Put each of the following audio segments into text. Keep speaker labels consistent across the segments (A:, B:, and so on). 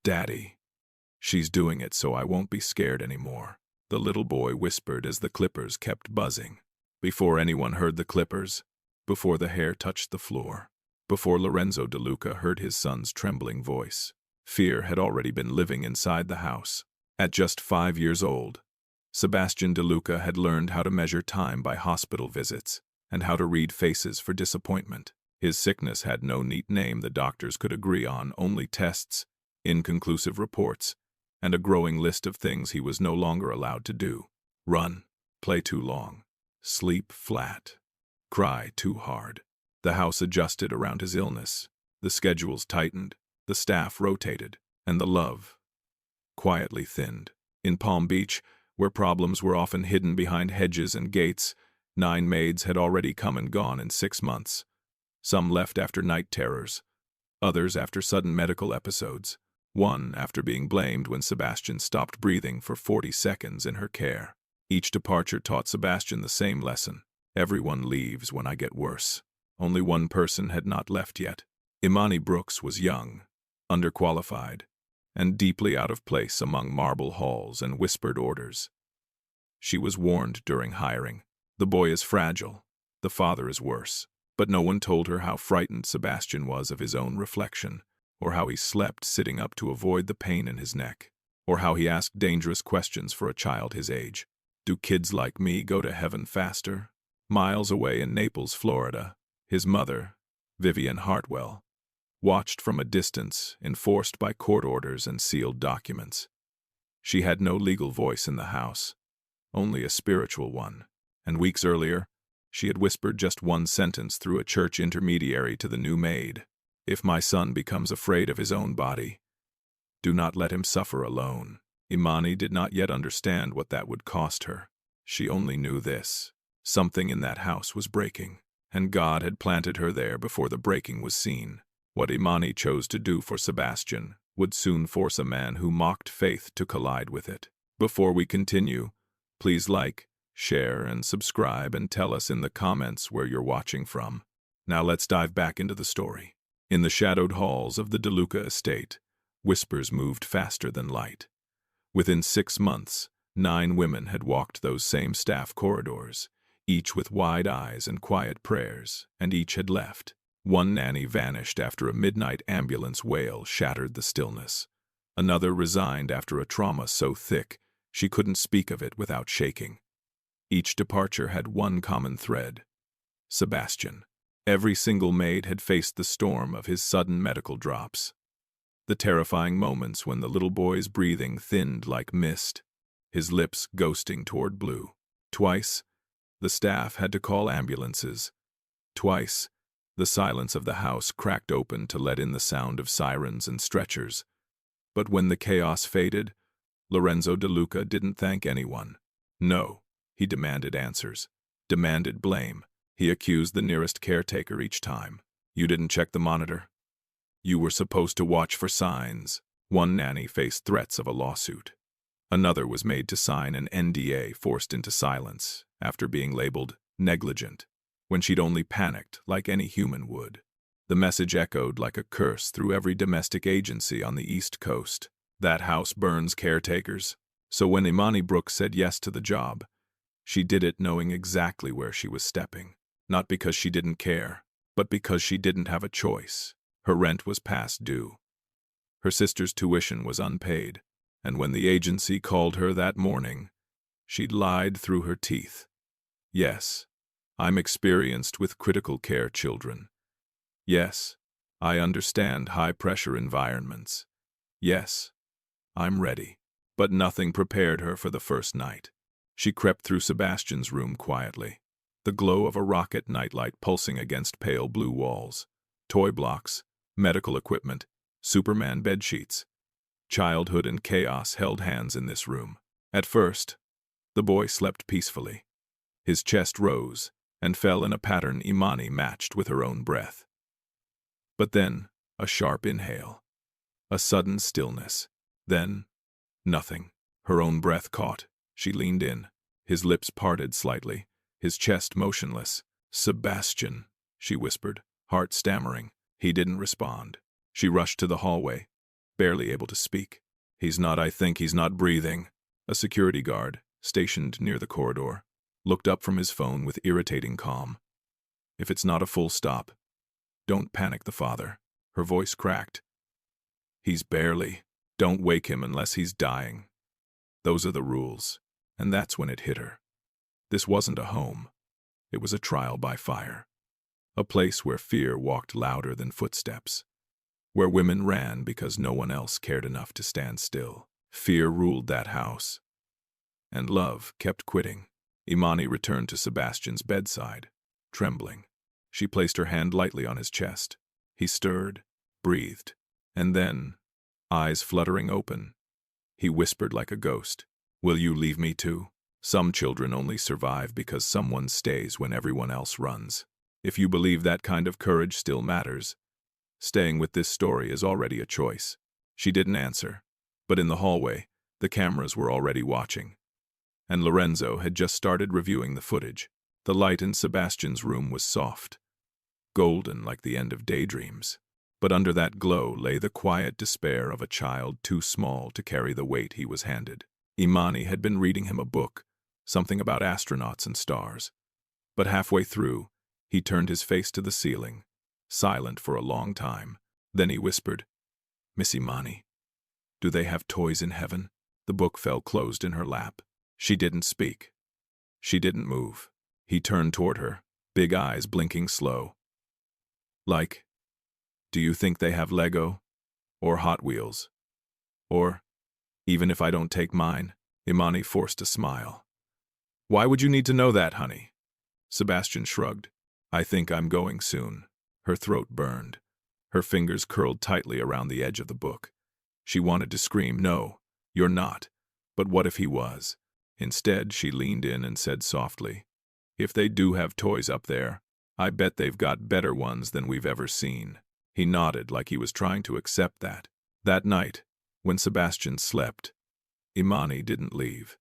A: Daddy, she's doing it so I won't be scared anymore, the little boy whispered as the clippers kept buzzing. Before anyone heard the clippers, before the hair touched the floor, before Lorenzo DeLuca heard his son's trembling voice, fear had already been living inside the house. At just 5 years old, Sebastian DeLuca had learned how to measure time by hospital visits and how to read faces for disappointment. His sickness had no neat name the doctors could agree on, only tests, inconclusive reports, and a growing list of things he was no longer allowed to do. Run, play too long, sleep flat, cry too hard. The house adjusted around his illness. The schedules tightened, the staff rotated, and the love quietly thinned. In Palm Beach, where problems were often hidden behind hedges and gates, 9 maids had already come and gone in 6 months. Some left after night terrors, others after sudden medical episodes, one after being blamed when Sebastian stopped breathing for 40 seconds in her care. Each departure taught Sebastian the same lesson. Everyone leaves when I get worse. Only one person had not left yet. Imani Brooks was young, underqualified, and deeply out of place among marble halls and whispered orders. She was warned during hiring. The boy is fragile. The father is worse. But no one told her how frightened Sebastian was of his own reflection, or how he slept sitting up to avoid the pain in his neck, or how he asked dangerous questions for a child his age. Do kids like me go to heaven faster? Miles away in Naples, Florida, his mother, Vivian Hartwell, watched from a distance, enforced by court orders and sealed documents. She had no legal voice in the house, only a spiritual one, and weeks earlier, she had whispered just one sentence through a church intermediary to the new maid. If my son becomes afraid of his own body, do not let him suffer alone. Imani did not yet understand what that would cost her. She only knew this. Something in that house was breaking, and God had planted her there before the breaking was seen. What Imani chose to do for Sebastian would soon force a man who mocked faith to collide with it. Before we continue, please like, share, and subscribe, and tell us in the comments where you're watching from. Now let's dive back into the story. In the shadowed halls of the DeLuca estate, whispers moved faster than light. Within 6 months, 9 women had walked those same staff corridors, each with wide eyes and quiet prayers, and each had left. One nanny vanished after a midnight ambulance wail shattered the stillness. Another resigned after a trauma so thick she couldn't speak of it without shaking. Each departure had one common thread: Sebastian. Every single maid had faced the storm of his sudden medical drops. The terrifying moments when the little boy's breathing thinned like mist, his lips ghosting toward blue. Twice, the staff had to call ambulances. Twice, the silence of the house cracked open to let in the sound of sirens and stretchers. But when the chaos faded, Lorenzo DeLuca didn't thank anyone. No, he demanded answers, demanded blame. He accused the nearest caretaker each time. You didn't check the monitor. You were supposed to watch for signs. One nanny faced threats of a lawsuit. Another was made to sign an NDA, forced into silence after being labeled negligent, when she'd only panicked like any human would. The message echoed like a curse through every domestic agency on the East Coast. That house burns caretakers. So when Imani Brooks said yes to the job, she did it knowing exactly where she was stepping. Not because she didn't care, but because she didn't have a choice. Her rent was past due. Her sister's tuition was unpaid, and when the agency called her that morning, she'd lied through her teeth. Yes, I'm experienced with critical care children. Yes, I understand high-pressure environments. Yes, I'm ready. But nothing prepared her for the first night. She crept through Sebastian's room quietly, the glow of a rocket nightlight pulsing against pale blue walls. Toy blocks, medical equipment, Superman bedsheets. Childhood and chaos held hands in this room. At first, the boy slept peacefully. His chest rose and fell in a pattern Imani matched with her own breath. But then, a sharp inhale. A sudden stillness. Then, nothing. Her own breath caught. She leaned in, his lips parted slightly, his chest motionless. "Sebastian," she whispered, heart stammering. He didn't respond. She rushed to the hallway. barely able to speak. I think he's not breathing." A security guard, stationed near the corridor, looked up from his phone with irritating calm. "If it's not a full stop, don't panic the father." Her voice cracked. "He's barely. Don't wake him unless he's dying. Those are the rules." And that's when it hit her. This wasn't a home. It was a trial by fire. A place where fear walked louder than footsteps. Where women ran because no one else cared enough to stand still. Fear ruled that house. And love kept quitting. Imani returned to Sebastian's bedside, trembling. She placed her hand lightly on his chest. He stirred, breathed, and then, eyes fluttering open, he whispered like a ghost, "Will you leave me too?" Some children only survive because someone stays when everyone else runs. If you believe that kind of courage still matters, staying with this story is already a choice. She didn't answer, but in the hallway, the cameras were already watching. And Lorenzo had just started reviewing the footage. The light in Sebastian's room was soft, golden like the end of daydreams. But under that glow lay the quiet despair of a child too small to carry the weight he was handed. Imani had been reading him a book, something about astronauts and stars. But halfway through, he turned his face to the ceiling, silent for a long time. Then he whispered, "Miss Imani, do they have toys in heaven?" The book fell closed in her lap. She didn't speak. She didn't move. He turned toward her, big eyes blinking slow. "Like, do you think they have Lego? Or Hot Wheels? Or, even if I don't take mine?" Imani forced a smile. "Why would you need to know that, honey?" Sebastian shrugged. "I think I'm going soon." Her throat burned. Her fingers curled tightly around the edge of the book. She wanted to scream, "No, you're not." But what if he was? Instead, she leaned in and said softly, "If they do have toys up there, I bet they've got better ones than we've ever seen." He nodded like he was trying to accept that. That night, when Sebastian slept, Imani didn't leave.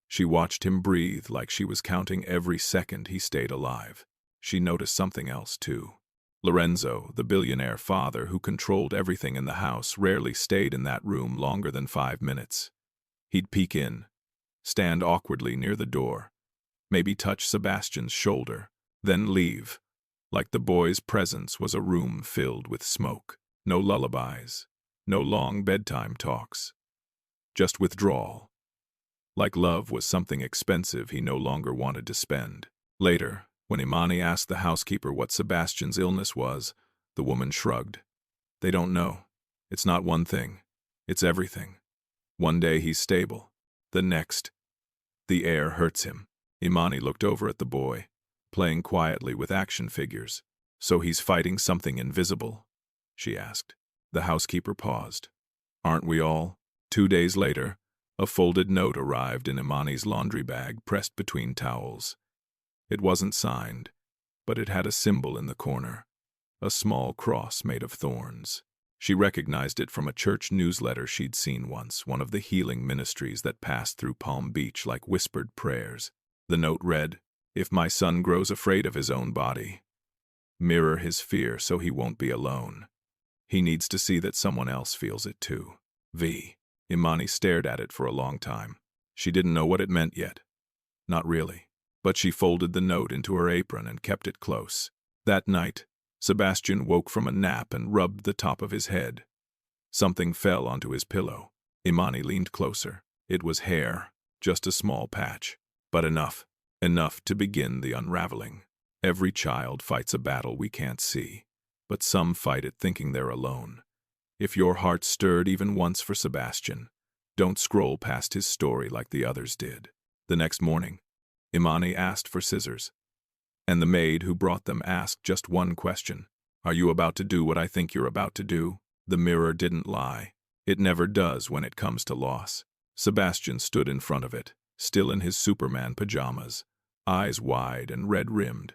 A: She watched him breathe like she was counting every second he stayed alive. She noticed something else, too. Lorenzo, the billionaire father who controlled everything in the house, rarely stayed in that room longer than 5 minutes. He'd peek in, stand awkwardly near the door, maybe touch Sebastian's shoulder, then leave, like the boy's presence was a room filled with smoke. No lullabies, no long bedtime talks, just withdrawal. Like love was something expensive he no longer wanted to spend. Later, when Imani asked the housekeeper what Sebastian's illness was, the woman shrugged. "They don't know. It's not one thing. It's everything. One day he's stable. The next, the air hurts him." Imani looked over at the boy, playing quietly with action figures. "So he's fighting something invisible?" she asked. The housekeeper paused. "Aren't we all?" 2 days later, a folded note arrived in Imani's laundry bag pressed between towels. It wasn't signed, but it had a symbol in the corner, a small cross made of thorns. She recognized it from a church newsletter she'd seen once, one of the healing ministries that passed through Palm Beach like whispered prayers. The note read, "If my son grows afraid of his own body, mirror his fear so he won't be alone. He needs to see that someone else feels it too. V." Imani stared at it for a long time. She didn't know what it meant yet. Not really. But she folded the note into her apron and kept it close. That night, Sebastian woke from a nap and rubbed the top of his head. Something fell onto his pillow. Imani leaned closer. It was hair, just a small patch, but enough to begin the unraveling. Every child fights a battle we can't see, but some fight it thinking they're alone. If your heart stirred even once for Sebastian, don't scroll past his story like the others did. The next morning, Imani asked for scissors, and the maid who brought them asked just one question. "Are you about to do what I think you're about to do?" The mirror didn't lie. It never does when it comes to loss. Sebastian stood in front of it, still in his Superman pajamas, eyes wide and red-rimmed.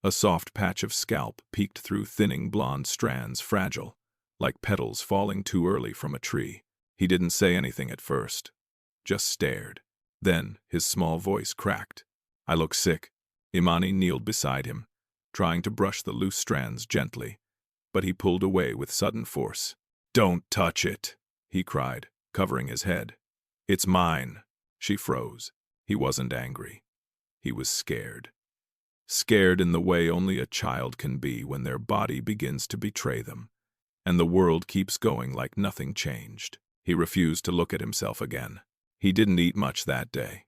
A: A soft patch of scalp peeked through thinning blonde strands, fragile, like petals falling too early from a tree. He didn't say anything at first, just stared. Then his small voice cracked. "I look sick." Imani kneeled beside him, trying to brush the loose strands gently, but he pulled away with sudden force. "Don't touch it," he cried, covering his head. "It's mine." She froze. He wasn't angry. He was scared. Scared in the way only a child can be when their body begins to betray them, and the world keeps going like nothing changed. He refused to look at himself again. He didn't eat much that day.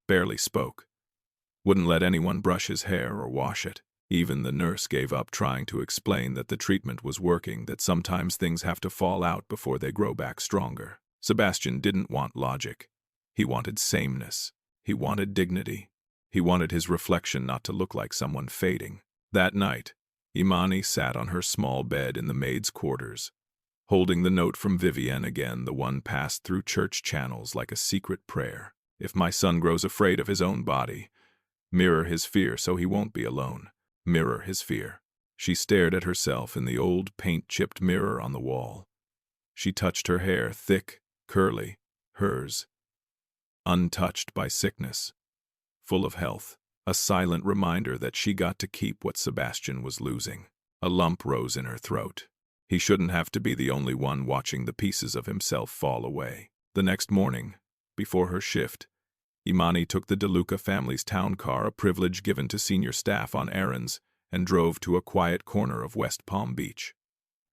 A: Barely spoke. Wouldn't let anyone brush his hair or wash it. Even the nurse gave up trying to explain that the treatment was working, that sometimes things have to fall out before they grow back stronger. Sebastian didn't want logic. He wanted sameness. He wanted dignity. He wanted his reflection not to look like someone fading. That night, Imani sat on her small bed in the maid's quarters, holding the note from Vivienne again, the one passed through church channels like a secret prayer. If my son grows afraid of his own body, mirror his fear so he won't be alone. Mirror his fear. She stared at herself in the old paint-chipped mirror on the wall. She touched her hair, thick, curly, hers, untouched by sickness, full of health, a silent reminder that she got to keep what Sebastian was losing. A lump rose in her throat. He shouldn't have to be the only one watching the pieces of himself fall away. The next morning, before her shift, Imani took the DeLuca family's town car, a privilege given to senior staff on errands, and drove to a quiet corner of West Palm Beach.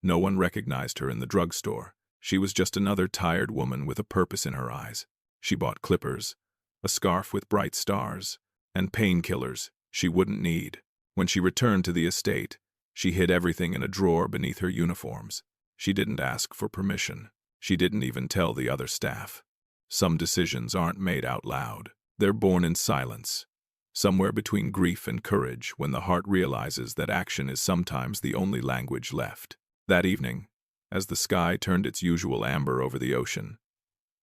A: No one recognized her in the drugstore. She was just another tired woman with a purpose in her eyes. She bought clippers, a scarf with bright stars, and painkillers she wouldn't need. When she returned to the estate, she hid everything in a drawer beneath her uniforms. She didn't ask for permission. She didn't even tell the other staff. Some decisions aren't made out loud. They're born in silence, somewhere between grief and courage, when the heart realizes that action is sometimes the only language left. That evening, as the sky turned its usual amber over the ocean,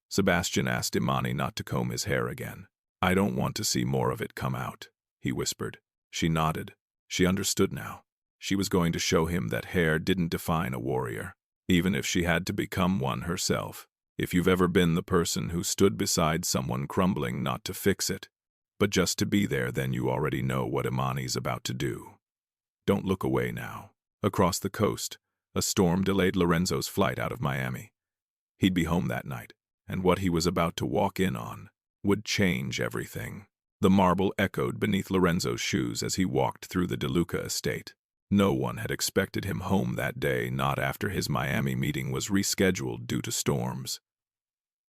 A: Sebastian asked Imani not to comb his hair again. "I don't want to see more of it come out," he whispered. She nodded. She understood now. She was going to show him that hair didn't define a warrior, even if she had to become one herself. If you've ever been the person who stood beside someone crumbling, not to fix it, but just to be there, then you already know what Imani's about to do. Don't look away now. Across the coast, a storm delayed Lorenzo's flight out of Miami. He'd be home that night, and what he was about to walk in on would change everything. The marble echoed beneath Lorenzo's shoes as he walked through the DeLuca estate. No one had expected him home that day, not after his Miami meeting was rescheduled due to storms.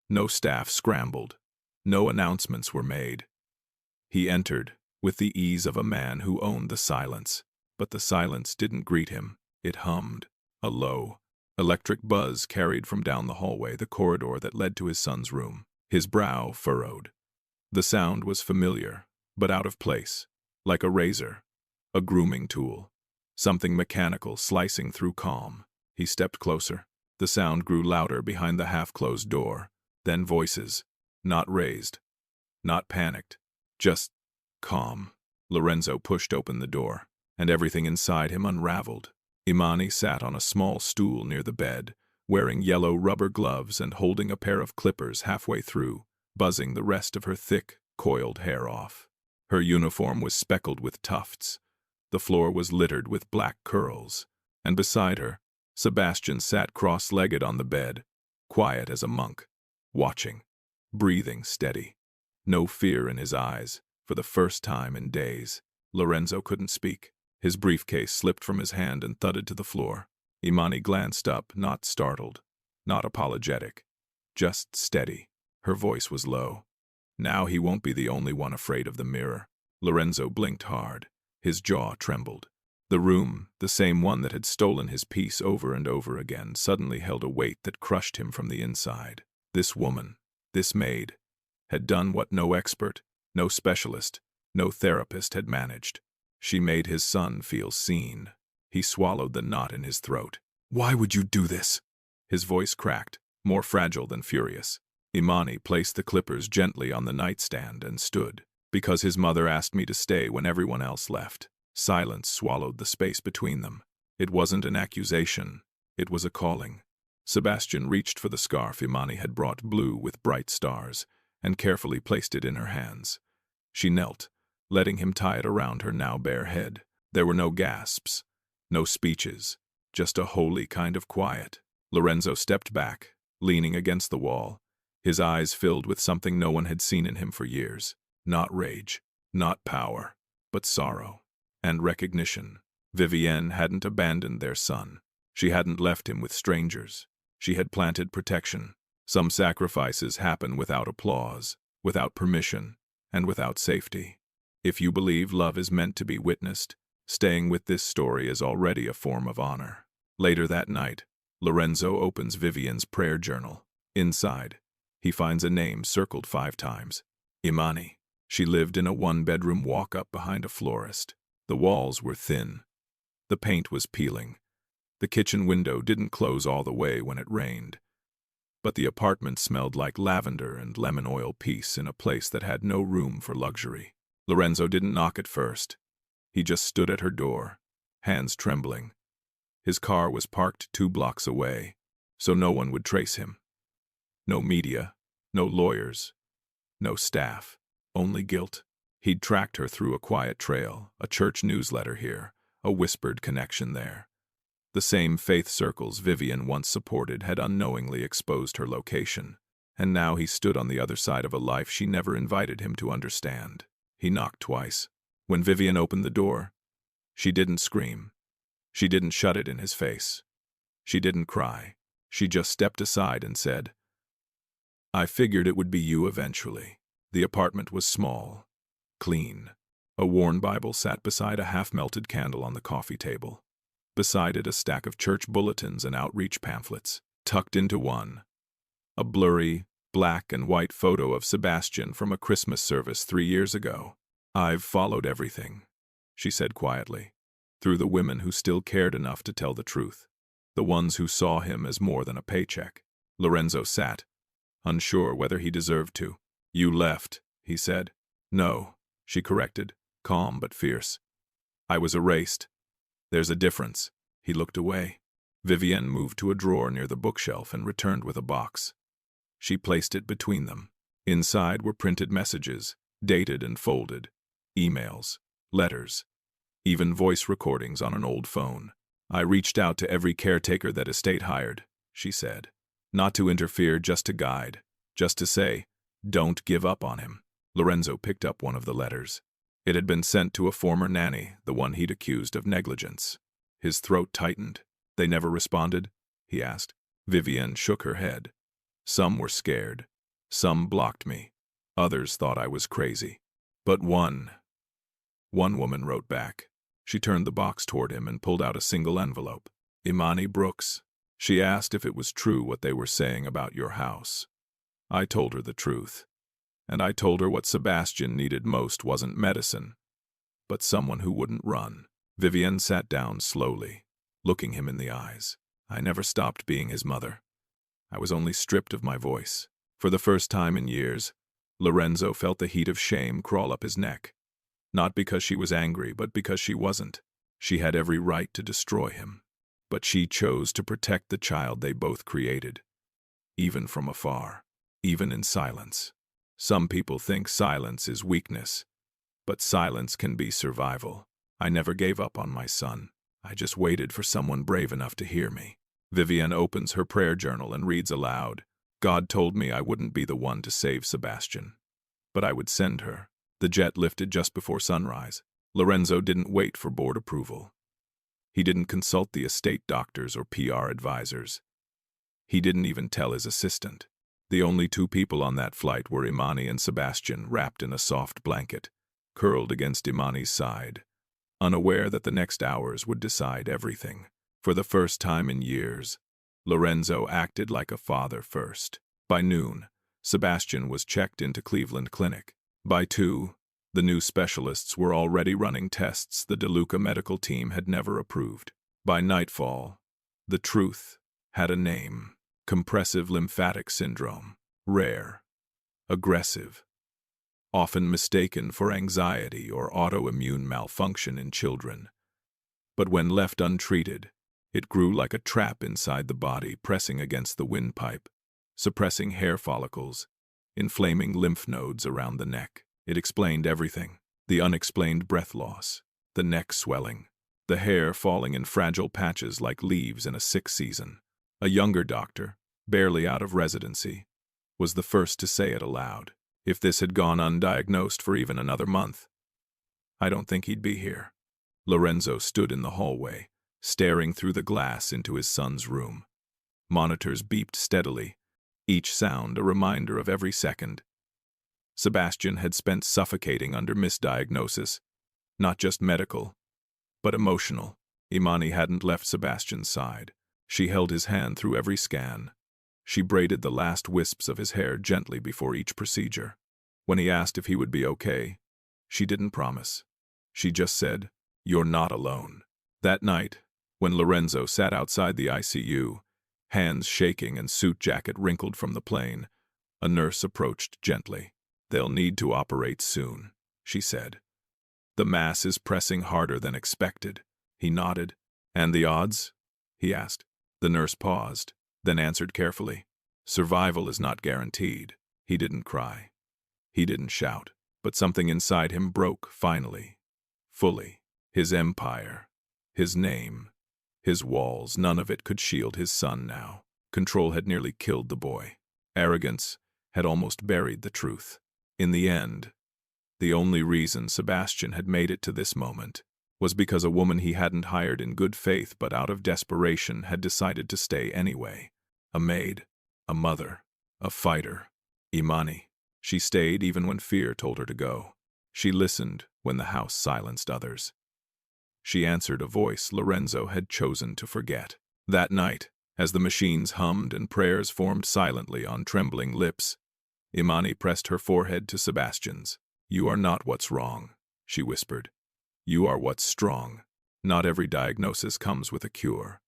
A: No staff scrambled. No announcements were made. He entered with the ease of a man who owned the silence. But the silence didn't greet him. It hummed, a low, electric buzz carried from down the hallway, the corridor that led to his son's room. His brow furrowed. The sound was familiar, but out of place, like a razor, a grooming tool. Something mechanical slicing through calm. He stepped closer. The sound grew louder behind the half-closed door. Then voices, not raised, not panicked, just calm. Lorenzo pushed open the door, and everything inside him unraveled. Imani sat on a small stool near the bed, wearing yellow rubber gloves and holding a pair of clippers halfway through, buzzing the rest of her thick, coiled hair off. Her uniform was speckled with tufts. The floor was littered with black curls, and beside her, Sebastian sat cross-legged on the bed, quiet as a monk, watching, breathing steady. No fear in his eyes, for the first time in days. Lorenzo couldn't speak. His briefcase slipped from his hand and thudded to the floor. Imani glanced up, not startled, not apologetic, just steady. Her voice was low. Now he won't be the only one afraid of the mirror. Lorenzo blinked hard. His jaw trembled. The room, the same one that had stolen his peace over and over again, suddenly held a weight that crushed him from the inside. This woman, this maid, had done what no expert, no specialist, no therapist had managed. She made his son feel seen. He swallowed the knot in his throat. "Why would you do this?" His voice cracked, more fragile than furious. Imani placed the clippers gently on the nightstand and stood. "Because his mother asked me to stay when everyone else left." Silence swallowed the space between them. It wasn't an accusation. It was a calling. Sebastian reached for the scarf Imani had brought, blue with bright stars, and carefully placed it in her hands. She knelt, letting him tie it around her now bare head. There were no gasps, no speeches, just a holy kind of quiet. Lorenzo stepped back, leaning against the wall, his eyes filled with something no one had seen in him for years. Not rage, not power, but sorrow and recognition. Vivienne hadn't abandoned their son. She hadn't left him with strangers. She had planted protection. Some sacrifices happen without applause, without permission, and without safety. If you believe love is meant to be witnessed, staying with this story is already a form of honor. Later that night, Lorenzo opens Vivienne's prayer journal. Inside, he finds a name circled 5 times. Imani. She lived in a 1-bedroom walk-up behind a florist. The walls were thin. The paint was peeling. The kitchen window didn't close all the way when it rained. But the apartment smelled like lavender and lemon oil peace in a place that had no room for luxury. Lorenzo didn't knock at first. He just stood at her door, hands trembling. His car was parked 2 blocks away, so no one would trace him. No media, no lawyers, no staff, only guilt. He'd tracked her through a quiet trail, a church newsletter here, a whispered connection there. The same faith circles Vivienne once supported had unknowingly exposed her location, and now he stood on the other side of a life she never invited him to understand. He knocked twice. When Vivienne opened the door, she didn't scream. She didn't shut it in his face. She didn't cry. She just stepped aside and said, "I figured it would be you eventually." The apartment was small, clean. A worn Bible sat beside a half-melted candle on the coffee table. Beside it, a stack of church bulletins and outreach pamphlets. Tucked into one, a blurry, black and white photo of Sebastian from a Christmas service 3 years ago. "I've followed everything," she said quietly, "through the women who still cared enough to tell the truth, the ones who saw him as more than a paycheck." Lorenzo sat, unsure whether he deserved to. "You left," he said. "No," she corrected, calm but fierce. "I was erased. There's a difference." He looked away. Vivienne moved to a drawer near the bookshelf and returned with a box. She placed it between them. Inside were printed messages, dated and folded, emails, letters, even voice recordings on an old phone. "I reached out to every caretaker that estate hired," she said. "Not to interfere, just to guide, just to say, don't give up on him." Lorenzo picked up one of the letters. It had been sent to a former nanny, the one he'd accused of negligence. His throat tightened. "They never responded?" he asked. Vivienne shook her head. "Some were scared. Some blocked me. Others thought I was crazy. But one woman wrote back." She turned the box toward him and pulled out a single envelope. "Imani Brooks. She asked if it was true what they were saying about your house. I told her the truth. And I told her what Sebastian needed most wasn't medicine, but someone who wouldn't run." Vivienne sat down slowly, looking him in the eyes. "I never stopped being his mother. I was only stripped of my voice." For the first time in years, Lorenzo felt the heat of shame crawl up his neck. Not because she was angry, but because she wasn't. She had every right to destroy him. But she chose to protect the child they both created, even from afar, even in silence. Some people think silence is weakness, but silence can be survival. "I never gave up on my son. I just waited for someone brave enough to hear me." Vivienne opens her prayer journal and reads aloud. "God told me I wouldn't be the one to save Sebastian, but I would send her." The jet lifted just before sunrise. Lorenzo didn't wait for board approval. He didn't consult the estate doctors or PR advisors. He didn't even tell his assistant. The only 2 people on that flight were Imani and Sebastian, wrapped in a soft blanket, curled against Imani's side, unaware that the next hours would decide everything. For the first time in years, Lorenzo acted like a father first. By noon, Sebastian was checked into Cleveland Clinic. By 2, the new specialists were already running tests the DeLuca medical team had never approved. By nightfall, the truth had a name: compressive lymphatic syndrome. Rare, aggressive, often mistaken for anxiety or autoimmune malfunction in children. But when left untreated, it grew like a trap inside the body, pressing against the windpipe, suppressing hair follicles, inflaming lymph nodes around the neck. It explained everything: the unexplained breath loss, the neck swelling, the hair falling in fragile patches like leaves in a sick season. A younger doctor, barely out of residency, was the first to say it aloud. If this had gone undiagnosed for even another month, I don't think he'd be here. Lorenzo stood in the hallway, staring through the glass into his son's room. Monitors beeped steadily, each sound a reminder of every second. Sebastian had spent suffocating under misdiagnosis, not just medical, but emotional. Imani hadn't left Sebastian's side. She held his hand through every scan. She braided the last wisps of his hair gently before each procedure. When he asked if he would be okay, she didn't promise. She just said, "You're not alone." That night, when Lorenzo sat outside the ICU, hands shaking and suit jacket wrinkled from the plane, a nurse approached gently. "They'll need to operate soon," she said. "The mass is pressing harder than expected." He nodded. "And the odds?" he asked. The nurse paused, then answered carefully. "Survival is not guaranteed." He didn't cry. He didn't shout, but something inside him broke finally, fully. His empire, his name, his walls, none of it could shield his son now. Control had nearly killed the boy. Arrogance had almost buried the truth. In the end, the only reason Sebastian had made it to this moment was because a woman he hadn't hired in good faith but out of desperation had decided to stay anyway. A maid, a mother, a fighter. Imani. She stayed even when fear told her to go. She listened when the house silenced others. She answered a voice Lorenzo had chosen to forget. That night, as the machines hummed and prayers formed silently on trembling lips, Imani pressed her forehead to Sebastian's. "You are not what's wrong," she whispered. "You are what's strong." Not every diagnosis comes with a cure,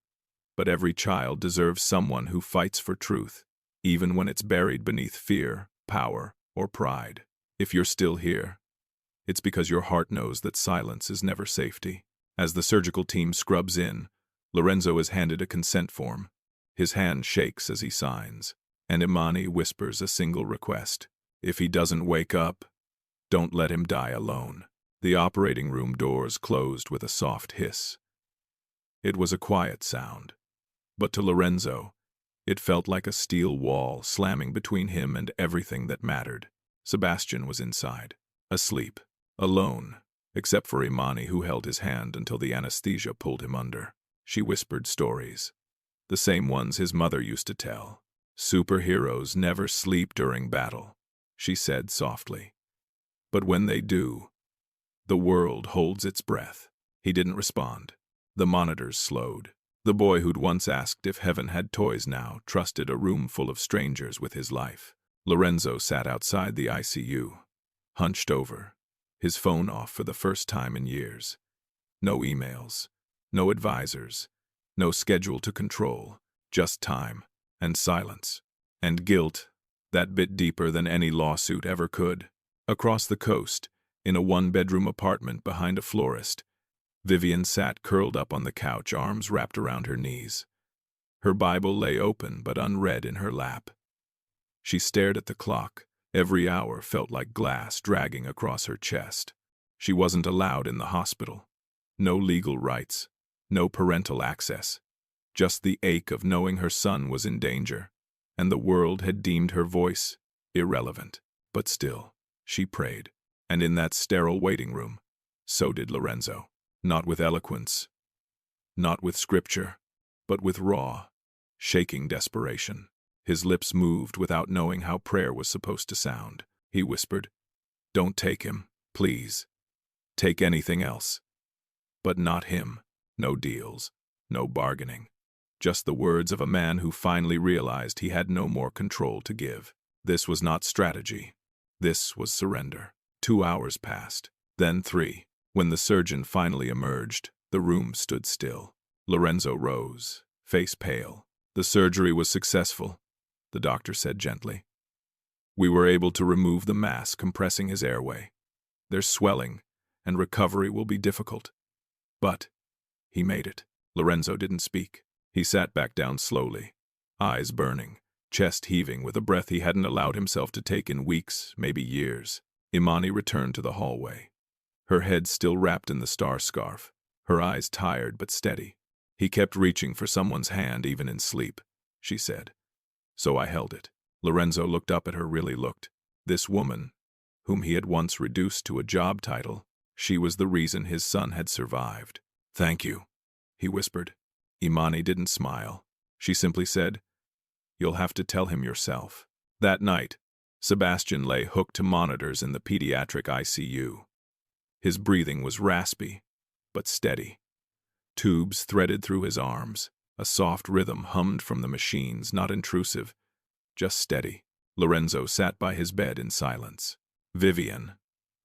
A: but every child deserves someone who fights for truth, even when it's buried beneath fear, power, or pride. If you're still here, it's because your heart knows that silence is never safety. As the surgical team scrubs in, Lorenzo is handed a consent form. His hand shakes as he signs, and Imani whispers a single request. If he doesn't wake up, don't let him die alone. The operating room doors closed with a soft hiss. It was a quiet sound, but to Lorenzo, it felt like a steel wall slamming between him and everything that mattered. Sebastian was inside, asleep, alone, except for Imani, who held his hand until the anesthesia pulled him under. She whispered stories, the same ones his mother used to tell. "Superheroes never sleep during battle," she said softly. "But when they do, the world holds its breath." He didn't respond. The monitors slowed. The boy who'd once asked if heaven had toys now trusted a room full of strangers with his life. Lorenzo sat outside the ICU, hunched over, his phone off for the first time in years. No emails, no advisors, no schedule to control, just time and silence and guilt that bit deeper than any lawsuit ever could. Across the coast, in a one-bedroom apartment behind a florist, Vivian sat curled up on the couch, arms wrapped around her knees. Her Bible lay open but unread in her lap. She stared at the clock. Every hour felt like glass dragging across her chest. She wasn't allowed in the hospital. No legal rights, no parental access. Just the ache of knowing her son was in danger, and the world had deemed her voice irrelevant. But still, she prayed, and in that sterile waiting room, so did Lorenzo. Not with eloquence, not with scripture, but with raw, shaking desperation. His lips moved without knowing how prayer was supposed to sound. He whispered, "Don't take him, please. Take anything else. But not him. No deals, no bargaining. Just the words of a man who finally realized he had no more control to give." This was not strategy. This was surrender. 2 hours passed, then 3. When the surgeon finally emerged, the room stood still. Lorenzo rose, face pale. "The surgery was successful," the doctor said gently. "We were able to remove the mass compressing his airway. There's swelling, and recovery will be difficult. But he made it." Lorenzo didn't speak. He sat back down slowly, eyes burning, chest heaving with a breath he hadn't allowed himself to take in weeks, maybe years. Imani returned to the hallway, her head still wrapped in the star scarf, her eyes tired but steady. He kept reaching for someone's hand even in sleep. she said. So I held it. Lorenzo looked up at her, really looked. This woman, whom he had once reduced to a job title, she was the reason his son had survived. Thank you, he whispered. Imani didn't smile. She simply said, You'll have to tell him yourself. That night, Sebastian lay hooked to monitors in the pediatric ICU. His breathing was raspy, but steady. Tubes threaded through his arms. A soft rhythm hummed from the machines, not intrusive, just steady. Lorenzo sat by his bed in silence. Vivian,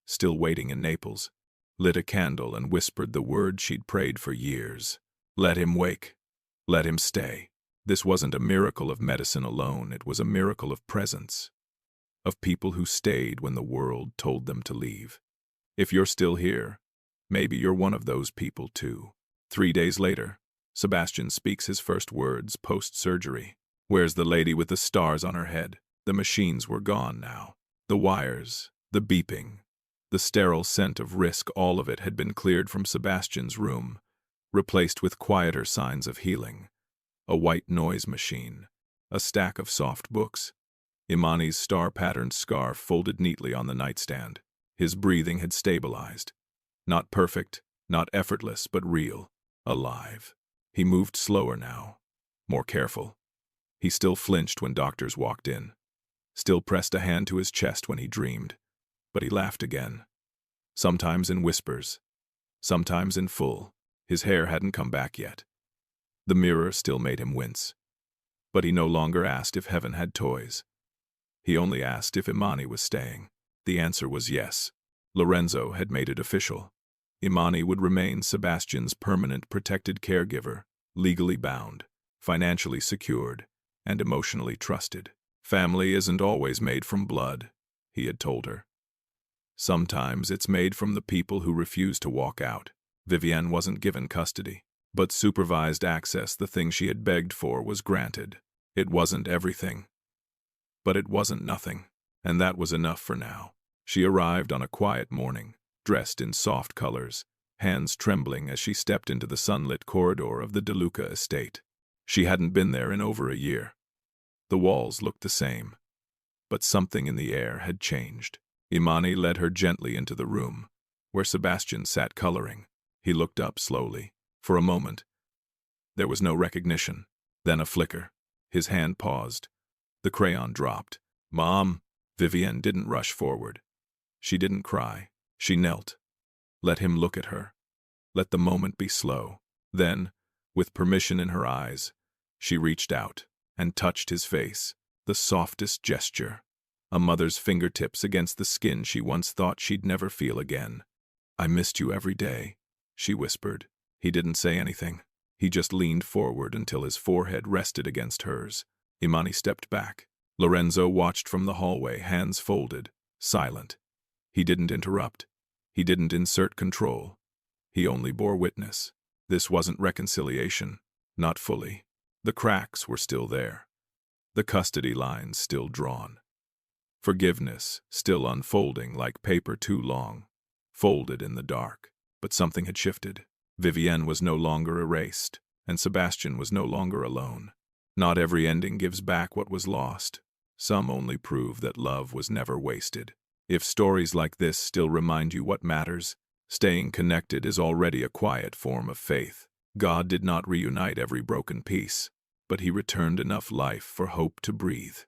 A: still waiting in Naples, lit a candle and whispered the word she'd prayed for years. Let him wake. Let him stay. This wasn't a miracle of medicine alone, it was a miracle of presence. Of people who stayed when the world told them to leave. If you're still here, maybe you're one of those people too. 3 days later, Sebastian speaks his first words post-surgery. Where's the lady with the stars on her head? The machines were gone now. The wires, the beeping, the sterile scent of risk, all of it had been cleared from Sebastian's room, replaced with quieter signs of healing. A white noise machine, a stack of soft books, Imani's star-patterned scarf folded neatly on the nightstand. His breathing had stabilized. Not perfect, not effortless, but real, alive. He moved slower now, more careful. He still flinched when doctors walked in, still pressed a hand to his chest when he dreamed, but he laughed again. Sometimes in whispers, sometimes in full. His hair hadn't come back yet. The mirror still made him wince. But he no longer asked if heaven had toys. He only asked if Imani was staying. The answer was yes. Lorenzo had made it official. Imani would remain Sebastian's permanent protected caregiver, legally bound, financially secured, and emotionally trusted. Family isn't always made from blood, he had told her. Sometimes it's made from the people who refuse to walk out. Vivienne wasn't given custody, but supervised access, the thing she had begged for, was granted. It wasn't everything, but it wasn't nothing, and that was enough for now. She arrived on a quiet morning, dressed in soft colors, hands trembling as she stepped into the sunlit corridor of the De Luca estate. She hadn't been there in over a year. The walls looked the same, but something in the air had changed. Imani led her gently into the room, where Sebastian sat coloring. He looked up slowly. For a moment, there was no recognition, then a flicker. His hand paused. The crayon dropped. Mom! Vivienne didn't rush forward. She didn't cry. She knelt. Let him look at her. Let the moment be slow. Then, with permission in her eyes, she reached out and touched his face, the softest gesture. A mother's fingertips against the skin she once thought she'd never feel again. I missed you every day, she whispered. He didn't say anything. He just leaned forward until his forehead rested against hers. Imani stepped back. Lorenzo watched from the hallway, hands folded, silent. He didn't interrupt. He didn't insert control. He only bore witness. This wasn't reconciliation. Not fully. The cracks were still there. The custody lines still drawn. Forgiveness still unfolding like paper too long, folded in the dark. But something had shifted. Vivienne was no longer erased, and Sebastian was no longer alone. Not every ending gives back what was lost. Some only prove that love was never wasted. If stories like this still remind you what matters, staying connected is already a quiet form of faith. God did not reunite every broken piece, but he returned enough life for hope to breathe.